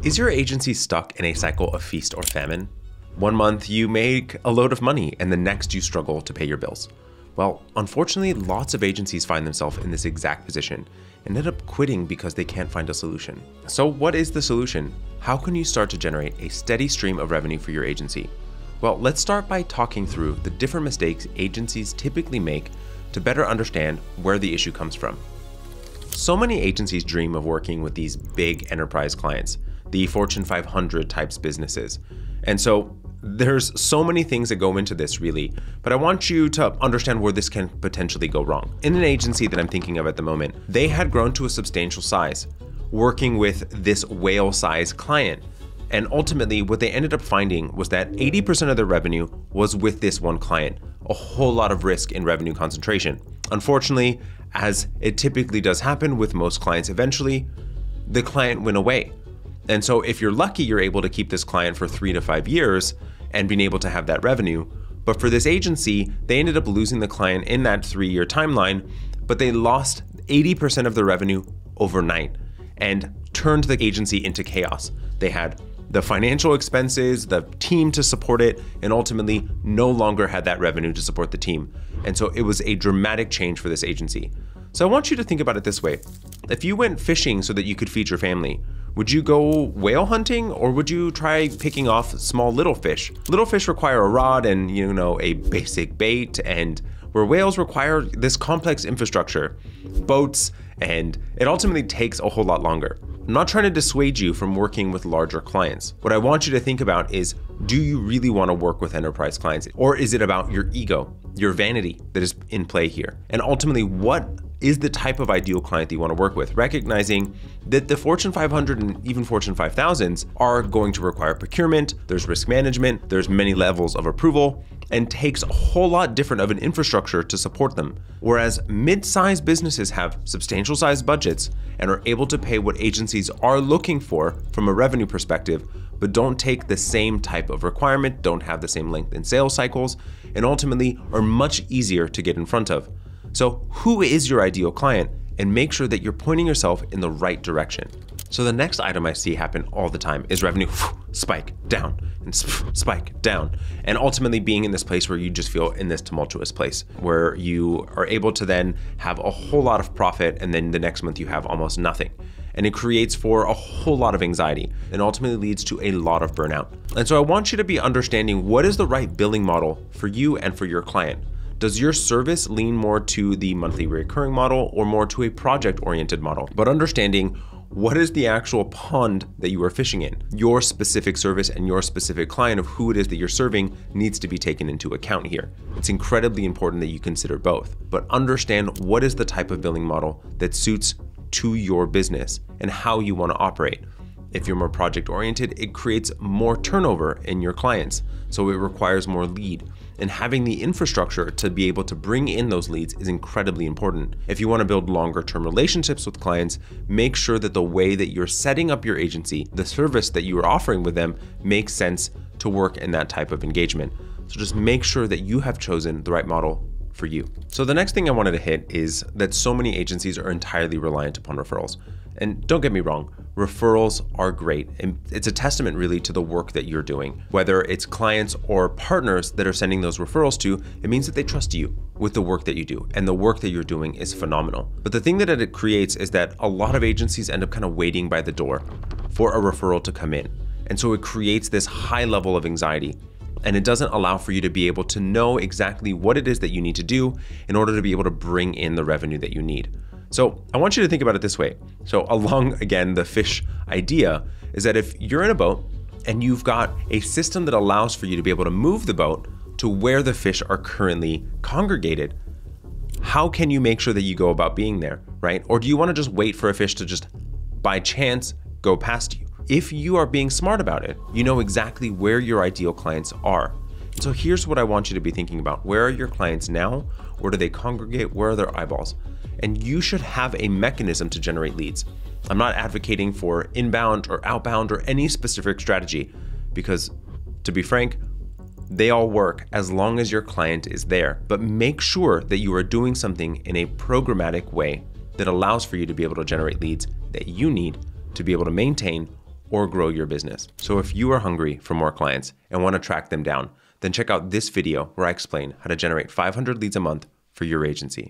Is your agency stuck in a cycle of feast or famine? One month you make a load of money and the next you struggle to pay your bills. Well, unfortunately, lots of agencies find themselves in this exact position and end up quitting because they can't find a solution. So what is the solution? How can you start to generate a steady stream of revenue for your agency? Well, let's start by talking through the different mistakes agencies typically make to better understand where the issue comes from. So many agencies dream of working with these big enterprise clients, the Fortune 500 types businesses. And so there's so many things that go into this really, but I want you to understand where this can potentially go wrong. In an agency that I'm thinking of at the moment, they had grown to a substantial size, working with this whale-sized client. And ultimately, what they ended up finding was that 80% of their revenue was with this one client, a whole lot of risk in revenue concentration. Unfortunately, as it typically does happen with most clients, eventually the client went away. And so if you're lucky, you're able to keep this client for 3 to 5 years and being able to have that revenue. But for this agency, they ended up losing the client in that 3-year timeline, but they lost 80% of their revenue overnight and turned the agency into chaos. They had the financial expenses, the team to support it, and ultimately no longer had that revenue to support the team. And so it was a dramatic change for this agency. So I want you to think about it this way. If you went fishing so that you could feed your family, would you go whale hunting or would you try picking off small little fish? Little fish require a rod and a basic bait, and where whales require this complex infrastructure, boats, and it ultimately takes a whole lot longer. I'm not trying to dissuade you from working with larger clients. What I want you to think about is, do you really want to work with enterprise clients? Or is it about your ego, your vanity that is in play here? And ultimately, what is the type of ideal client that you want to work with? Recognizing that the Fortune 500 and even Fortune 5000s are going to require procurement, there's risk management, there's many levels of approval, and takes a whole lot different of an infrastructure to support them. Whereas mid-sized businesses have substantial sized budgets and are able to pay what agencies are looking for from a revenue perspective, but don't take the same type of requirement, don't have the same length in sales cycles, and ultimately are much easier to get in front of. So who is your ideal client? And make sure that you're pointing yourself in the right direction. So the next item I see happen all the time is revenue spike down and spike down. And ultimately being in this place where you just feel in this tumultuous place where you are able to then have a whole lot of profit and then the next month you have almost nothing. And it creates for a whole lot of anxiety and ultimately leads to a lot of burnout. And so I want you to be understanding what is the right billing model for you and for your client. Does your service lean more to the monthly recurring model or more to a project-oriented model? But understanding what is the actual pond that you are fishing in. Your specific service and your specific client of who it is that you're serving needs to be taken into account here. It's incredibly important that you consider both, but understand what is the type of billing model that suits to your business and how you want to operate. If you're more project-oriented, it creates more turnover in your clients, so it requires more lead. And having the infrastructure to be able to bring in those leads is incredibly important. If you want to build longer term relationships with clients, make sure that the way that you're setting up your agency, the service that you are offering with them, makes sense to work in that type of engagement. So just make sure that you have chosen the right model for you. So the next thing I wanted to hit is that so many agencies are entirely reliant upon referrals. And don't get me wrong, referrals are great. And it's a testament really to the work that you're doing. Whether it's clients or partners that are sending those referrals to, it means that they trust you with the work that you do. And the work that you're doing is phenomenal. But the thing that it creates is that a lot of agencies end up kind of waiting by the door for a referral to come in. And so it creates this high level of anxiety. And it doesn't allow for you to be able to know exactly what it is that you need to do in order to be able to bring in the revenue that you need. So I want you to think about it this way. So along, again, the fish idea is that if you're in a boat and you've got a system that allows for you to be able to move the boat to where the fish are currently congregated, how can you make sure that you go about being there, right? Or do you want to just wait for a fish to just by chance go past you? If you are being smart about it, you know exactly where your ideal clients are. So here's what I want you to be thinking about. Where are your clients now? Where do they congregate? Where are their eyeballs? And you should have a mechanism to generate leads. I'm not advocating for inbound or outbound or any specific strategy because, to be frank, they all work as long as your client is there. But make sure that you are doing something in a programmatic way that allows for you to be able to generate leads that you need to be able to maintain or grow your business. So if you are hungry for more clients and want to track them down, then check out this video where I explain how to generate 500 leads a month for your agency.